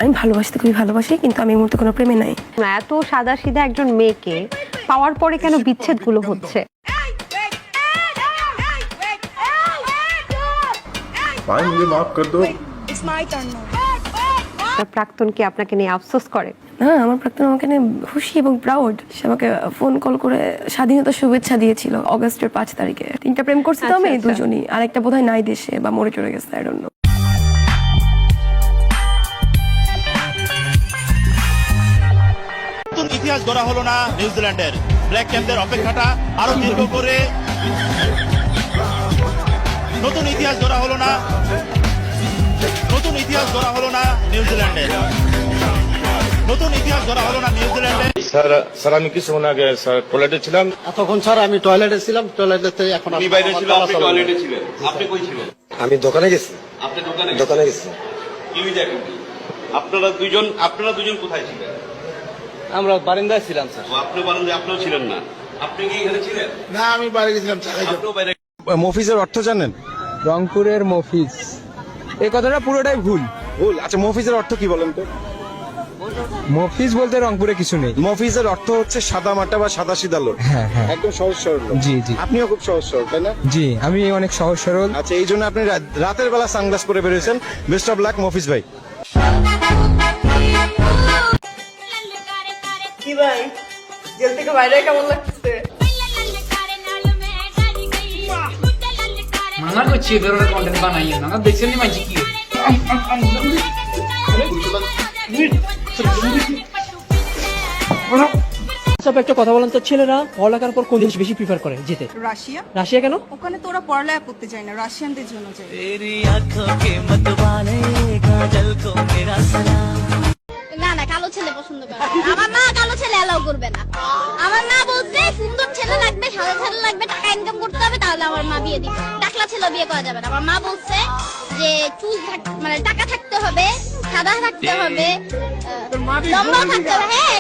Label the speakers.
Speaker 1: আমি ভালোবাসতে খুবই ভালোবাসি, কিন্তু আমি এই মুহূর্তে কোনো প্রেমে নাই।
Speaker 2: এত সাদা সিধা একজন মেয়েকে পাওয়ার পরে কেন বিচ্ছেদগুলো হচ্ছে?
Speaker 3: भाई मुझे माफ कर दो।
Speaker 2: প্রাক্তন কি আপনাকে নিয়ে আফসোস করে?
Speaker 1: না, আমার প্রাক্তন আমাকে নিয়ে খুশি এবং প্রাউড। সে আমাকে ফোন কল করে স্বাধীনতা শুভেচ্ছা দিয়েছিল অগস্টের 5 তারিখে। 3টা প্রেম করছি তো আমি, দুজনই। আরেকটা বোধহয় নাই দেশে বা মরে চলে গেছে, আই ডোন্ট নো।
Speaker 4: নতুন ইতিহাস গড়া হলো না নিউজিল্যান্ডের। ব্ল্যাক ক্যাম্পদের অপেক্ষাটা আরো দীর্ঘ করে নতুন ইতিহাস গড়া হলো না, নতুন ইতিহাস গড়া হলো না নিউজিল্যান্ডের, নতুন ইতিহাস গড়া হলো না নিউজিল্যান্ডে।
Speaker 3: স্যার আমি কিছু মনে আগে স্যার টয়লেটে ছিলাম।
Speaker 5: এতক্ষণ স্যার আমি টয়লেটে ছিলাম, টয়লেটে এখন
Speaker 6: আপনি বাইরে ছিলেন, আপনি টয়লেটে ছিলেন, আপনি কই ছিলেন?
Speaker 3: আমি দোকানে গেছি।
Speaker 6: আপনি দোকানে
Speaker 3: গেছি।
Speaker 6: কি দেখেন? আপনারা দুজন কোথায় ছিলেন?
Speaker 5: আমরা বারান্দায় ছিলাম স্যার।
Speaker 6: আপনি বারান্দায়, আপনিও ছিলেন না। আপনি কি এখানে ছিলেন?
Speaker 3: না, আমি বাইরে গেছিলাম।
Speaker 6: আপনিও বাইরে।
Speaker 3: মফিজের অর্থ জানেন?
Speaker 7: রংপুরের মফিজ, এই কথাটা পুরোটাই ভুল।
Speaker 3: ভুল? আচ্ছা, মফিজের অর্থ কি বলেন তো?
Speaker 7: মফিজ বলতে রংপুরে কিছু নেই।
Speaker 3: মফিজের অর্থ হচ্ছে সাদা মাটা বা সাদা সিধা লোক।
Speaker 7: হ্যাঁ হ্যাঁ,
Speaker 3: একদম সহজ সরল লোক।
Speaker 7: জি জি।
Speaker 3: আপনিও খুব সহজ সরল, তাই না?
Speaker 7: জি, আমি অনেক সহজ সরল।
Speaker 3: আচ্ছা, এই জন্য আপনি রাতের বেলা সানগ্লাস পরে বেরিয়েছেন। বেস্ট অফ লাক মফিজ ভাই।
Speaker 8: কি ভাই, জেল থেকে বাইরে কেমন লাগছে?
Speaker 9: মানা করছি এদের কন্টেন্ট বানাইয়ে না, দেখছেন নি মাঝি কি
Speaker 10: একটা কথা বলেন তো, ছেলেরা পড়ালেখার পর কোন জিনিস বেশি প্রিফার করে যেতে?
Speaker 8: রাশিয়া।
Speaker 10: রাশিয়া কেন?
Speaker 8: ওখানে তোরা পড়ালেখা করতে যায় না, রাশিয়ানদের জন্য যায়।
Speaker 11: না না, কালো ছেলে পছন্দ করে না। আমার মা কালো ছেলে এলাও করবে না। আমার মা বলছে সুন্দর ছেলে লাগবে, সাদা ছেলে লাগবে, টাকা ইনকাম করতে হবে, তাহলে আমার মা বিয়ে দিবে। টাকলা ছেলে বিয়ে করা যাবে না। আমার মা বলছে যে চুল মানে টাকা থাকতে হবে, সাদা থাকতে হবে, লম্বা থাকতে হবে। হ্যাঁ,